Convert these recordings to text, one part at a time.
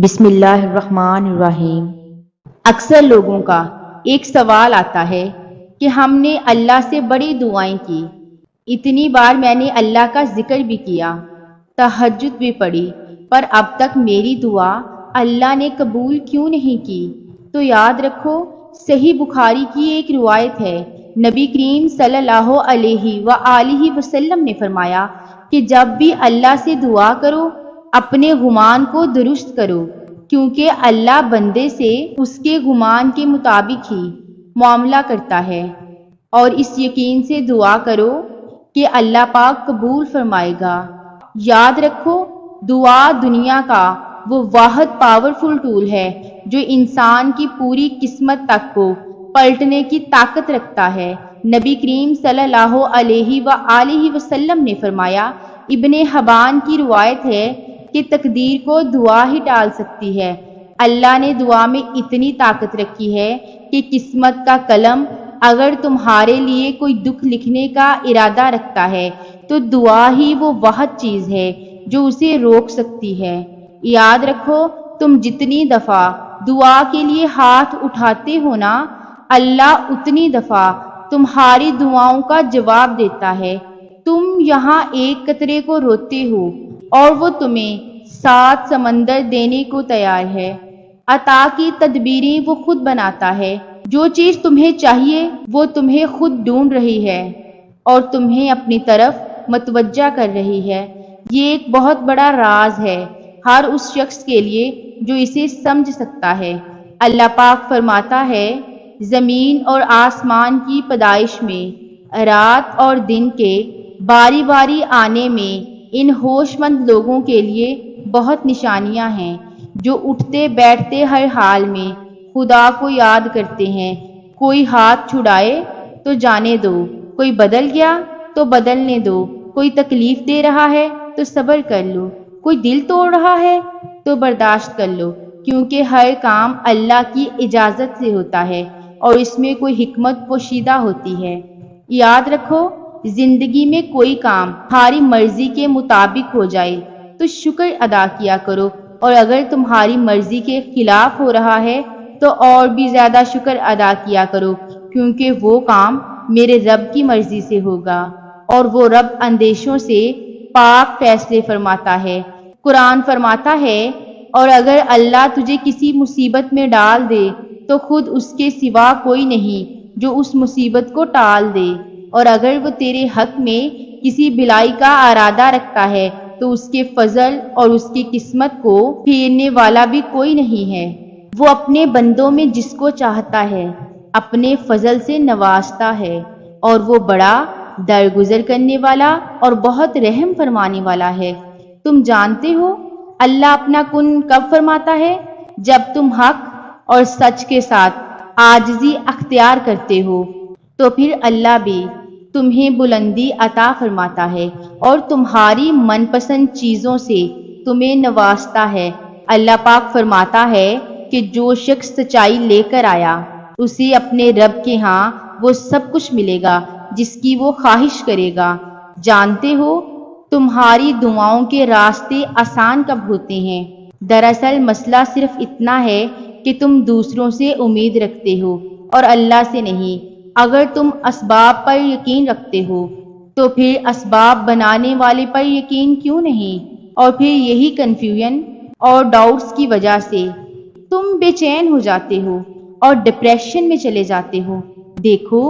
بسم اللہ الرحمن الرحیم۔ اکثر لوگوں کا ایک سوال آتا ہے کہ ہم نے اللہ سے بڑی دعائیں کی، اتنی بار میں نے اللہ کا ذکر بھی کیا، تہجد بھی پڑھی، پر اب تک میری دعا اللہ نے قبول کیوں نہیں کی؟ تو یاد رکھو، صحیح بخاری کی ایک روایت ہے، نبی کریم صلی اللہ علیہ وآلہ وسلم نے فرمایا کہ جب بھی اللہ سے دعا کرو اپنے گمان کو درست کرو، کیونکہ اللہ بندے سے اس کے گمان کے مطابق ہی معاملہ کرتا ہے، اور اس یقین سے دعا کرو کہ اللہ پاک قبول فرمائے گا۔ یاد رکھو، دعا دنیا کا وہ واحد پاورفل ٹول ہے جو انسان کی پوری قسمت تک کو پلٹنے کی طاقت رکھتا ہے۔ نبی کریم صلی اللہ علیہ وآلہ وسلم نے فرمایا، ابن حبان کی روایت ہے کہ تقدیر کو دعا ہی ٹال سکتی ہے۔ اللہ نے دعا میں اتنی طاقت رکھی ہے کہ قسمت کا قلم اگر تمہارے لیے کوئی دکھ لکھنے کا ارادہ رکھتا ہے تو دعا ہی وہ واحد چیز ہے جو اسے روک سکتی ہے۔ یاد رکھو، تم جتنی دفعہ دعا کے لیے ہاتھ اٹھاتے ہو نا، اللہ اتنی دفعہ تمہاری دعاؤں کا جواب دیتا ہے۔ تم یہاں ایک قطرے کو روتے ہو اور وہ تمہیں 7 سمندر دینے کو تیار ہے۔ عطا کی تدبیریں وہ خود بناتا ہے، جو چیز تمہیں چاہیے وہ تمہیں خود ڈھونڈ رہی ہے اور تمہیں اپنی طرف متوجہ کر رہی ہے۔ یہ ایک بہت بڑا راز ہے ہر اس شخص کے لیے جو اسے سمجھ سکتا ہے۔ اللہ پاک فرماتا ہے، زمین اور آسمان کی پیدائش میں، رات اور دن کے باری باری آنے میں ان ہوش مند لوگوں کے لیے بہت نشانیاں ہیں جو اٹھتے بیٹھتے ہر حال میں خدا کو یاد کرتے ہیں۔ کوئی ہاتھ چھڑائے تو جانے دو، کوئی بدل گیا تو بدلنے دو، کوئی تکلیف دے رہا ہے تو صبر کر لو، کوئی دل توڑ رہا ہے تو برداشت کر لو، کیونکہ ہر کام اللہ کی اجازت سے ہوتا ہے اور اس میں کوئی حکمت پوشیدہ ہوتی ہے۔ یاد رکھو، زندگی میں کوئی کام تمہاری مرضی کے مطابق ہو جائے تو شکر ادا کیا کرو، اور اگر تمہاری مرضی کے خلاف ہو رہا ہے تو اور بھی زیادہ شکر ادا کیا کرو، کیونکہ وہ کام میرے رب کی مرضی سے ہوگا، اور وہ رب اندیشوں سے پاک فیصلے فرماتا ہے۔ قرآن فرماتا ہے، اور اگر اللہ تجھے کسی مصیبت میں ڈال دے تو خود اس کے سوا کوئی نہیں جو اس مصیبت کو ٹال دے، اور اگر وہ تیرے حق میں کسی بھلائی کا ارادہ رکھتا ہے تو اس کے فضل اور اس کی قسمت کو پھیرنے والا بھی کوئی نہیں ہے۔ وہ اپنے بندوں میں جس کو چاہتا ہے اپنے فضل سے نوازتا ہے، اور وہ بڑا درگزر کرنے والا اور بہت رحم فرمانے والا ہے۔ تم جانتے ہو اللہ اپنا کن کب فرماتا ہے؟ جب تم حق اور سچ کے ساتھ عاجزی اختیار کرتے ہو، تو پھر اللہ بھی تمہیں بلندی عطا فرماتا ہے اور تمہاری من پسند چیزوں سے تمہیں نوازتا ہے۔ اللہ پاک فرماتا ہے کہ جو شخص سچائی لے کر آیا اسے اپنے رب کے ہاں وہ سب کچھ ملے گا جس کی وہ خواہش کرے گا۔ جانتے ہو، تمہاری دعاؤں کے راستے آسان کب ہوتے ہیں؟ دراصل مسئلہ صرف اتنا ہے کہ تم دوسروں سے امید رکھتے ہو اور اللہ سے نہیں۔ اگر تم اسباب پر یقین رکھتے ہو تو پھر اسباب بنانے والے پر یقین کیوں نہیں؟ اور پھر یہی کنفیوژن اور ڈاؤٹس کی وجہ سے تم بے چین ہو جاتے ہو اور ڈپریشن میں چلے جاتے ہو۔ دیکھو،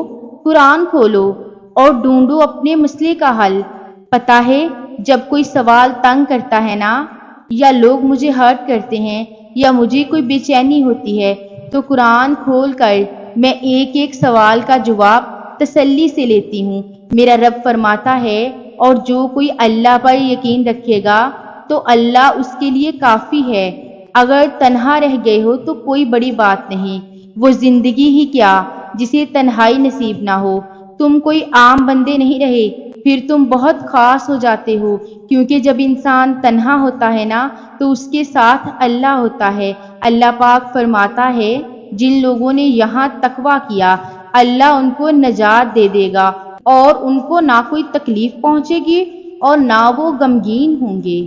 قرآن کھولو اور ڈھونڈو اپنے مسئلے کا حل۔ پتہ ہے، جب کوئی سوال تنگ کرتا ہے نا، یا لوگ مجھے ہرٹ کرتے ہیں یا مجھے کوئی بے چینی ہوتی ہے، تو قرآن کھول کر میں ایک ایک سوال کا جواب تسلی سے لیتی ہوں۔ میرا رب فرماتا ہے، اور جو کوئی اللہ پر یقین رکھے گا تو اللہ اس کے لیے کافی ہے۔ اگر تنہا رہ گئے ہو تو کوئی بڑی بات نہیں، وہ زندگی ہی کیا جسے تنہائی نصیب نہ ہو۔ تم کوئی عام بندے نہیں رہے، پھر تم بہت خاص ہو جاتے ہو، کیونکہ جب انسان تنہا ہوتا ہے نا تو اس کے ساتھ اللہ ہوتا ہے۔ اللہ پاک فرماتا ہے، جن لوگوں نے یہاں تقویٰ کیا اللہ ان کو نجات دے دے گا، اور ان کو نہ کوئی تکلیف پہنچے گی اور نہ وہ غمگین ہوں گے۔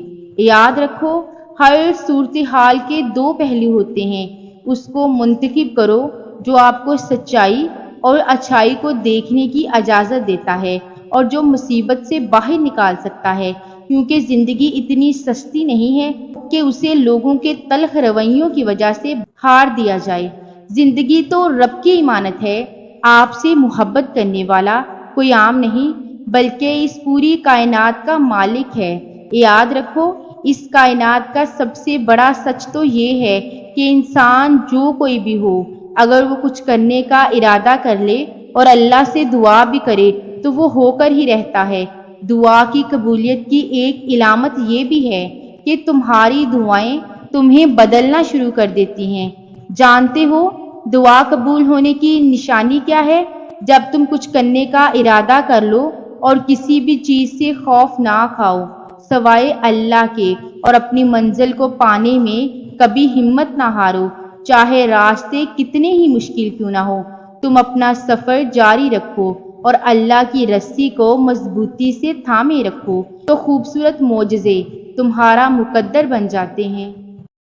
یاد رکھو، ہر صورتحال کے دو پہلو ہوتے ہیں، اس کو منتخب کرو جو آپ کو سچائی اور اچھائی کو دیکھنے کی اجازت دیتا ہے اور جو مصیبت سے باہر نکال سکتا ہے، کیونکہ زندگی اتنی سستی نہیں ہے کہ اسے لوگوں کے تلخ رویوں کی وجہ سے ہار دیا جائے۔ زندگی تو رب کی امانت ہے، آپ سے محبت کرنے والا کوئی عام نہیں بلکہ اس پوری کائنات کا مالک ہے۔ یاد رکھو، اس کائنات کا سب سے بڑا سچ تو یہ ہے کہ انسان جو کوئی بھی ہو، اگر وہ کچھ کرنے کا ارادہ کر لے اور اللہ سے دعا بھی کرے تو وہ ہو کر ہی رہتا ہے۔ دعا کی قبولیت کی ایک علامت یہ بھی ہے کہ تمہاری دعائیں تمہیں بدلنا شروع کر دیتی ہیں۔ جانتے ہو دعا قبول ہونے کی نشانی کیا ہے؟ جب تم کچھ کرنے کا ارادہ کر لو اور کسی بھی چیز سے خوف نہ کھاؤ سوائے اللہ کے، اور اپنی منزل کو پانے میں کبھی ہمت نہ ہارو، چاہے راستے کتنے ہی مشکل کیوں نہ ہو، تم اپنا سفر جاری رکھو اور اللہ کی رسی کو مضبوطی سے تھامے رکھو تو خوبصورت معجزے تمہارا مقدر بن جاتے ہیں۔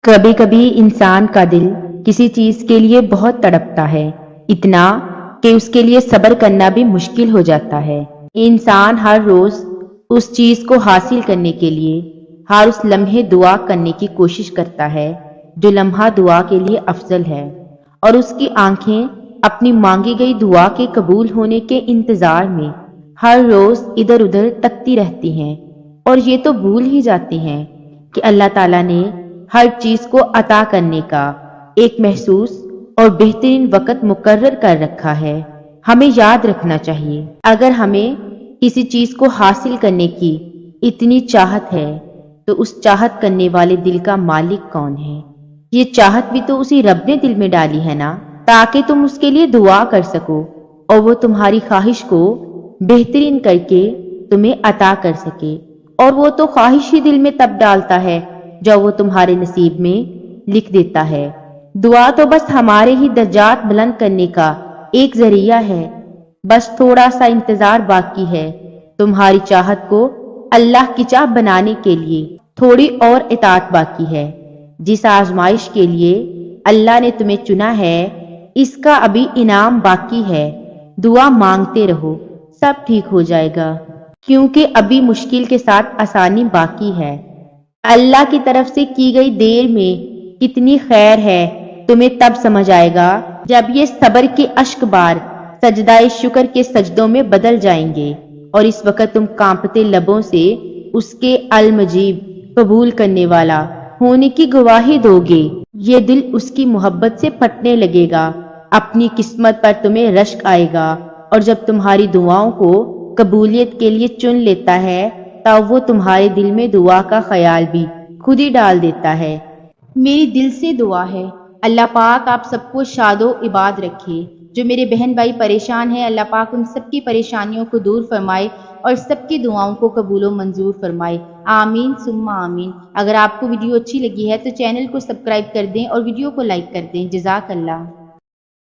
کبھی کبھی انسان کا دل کسی چیز کے لیے بہت تڑپتا ہے، اتنا کہ اس کے لیے صبر کرنا بھی مشکل ہو جاتا ہے۔ انسان ہر روز اس چیز کو حاصل کرنے کے لیے ہر اس لمحے دعا کرنے کی کوشش کرتا ہے جو لمحہ دعا کے لیے افضل ہے، اور اس کی آنکھیں اپنی مانگی گئی دعا کے قبول ہونے کے انتظار میں ہر روز ادھر ادھر تکتی رہتی ہیں، اور یہ تو بھول ہی جاتی ہیں کہ اللہ تعالیٰ نے ہر چیز کو عطا کرنے کا ایک محسوس اور بہترین وقت مقرر کر رکھا ہے۔ ہمیں یاد رکھنا چاہیے، اگر ہمیں کسی چیز کو حاصل کرنے کی اتنی چاہت ہے تو اس چاہت کرنے والے دل کا مالک کون ہے؟ یہ چاہت بھی تو اسی رب نے دل میں ڈالی ہے نا، تاکہ تم اس کے لیے دعا کر سکو اور وہ تمہاری خواہش کو بہترین کر کے تمہیں عطا کر سکے۔ اور وہ تو خواہش ہی دل میں تب ڈالتا ہے جو وہ تمہارے نصیب میں لکھ دیتا ہے۔ دعا تو بس ہمارے ہی درجات بلند کرنے کا ایک ذریعہ ہے، بس تھوڑا سا انتظار باقی ہے تمہاری چاہت کو اللہ کی چاہ بنانے کے لیے، تھوڑی اور اطاعت باقی ہے۔ جس آزمائش کے لیے اللہ نے تمہیں چنا ہے اس کا ابھی انعام باقی ہے۔ دعا مانگتے رہو، سب ٹھیک ہو جائے گا، کیونکہ ابھی مشکل کے ساتھ آسانی باقی ہے۔ اللہ کی طرف سے کی گئی دیر میں کتنی خیر ہے تمہیں تب سمجھ آئے گا جب یہ صبر کے اشک بار سجدہ شکر کے سجدوں میں بدل جائیں گے، اور اس وقت تم کانپتے لبوں سے اس کے المجیب قبول کرنے والا ہونے کی گواہی دو گے۔ یہ دل اس کی محبت سے پھٹنے لگے گا، اپنی قسمت پر تمہیں رشک آئے گا، اور جب تمہاری دعاؤں کو قبولیت کے لیے چن لیتا ہے تب وہ تمہارے دل میں دعا کا خیال بھی خود ہی ڈال دیتا ہے۔ میری دل سے دعا ہے اللہ پاک آپ سب کو شاد و عباد رکھے۔ جو میرے بہن بھائی پریشان ہیں اللہ پاک ان سب کی پریشانیوں کو دور فرمائے اور سب کی دعاؤں کو قبول و منظور فرمائے، آمین ثم آمین۔ اگر آپ کو ویڈیو اچھی لگی ہے تو چینل کو سبسکرائب کر دیں اور ویڈیو کو لائک کر دیں۔ جزاک اللہ۔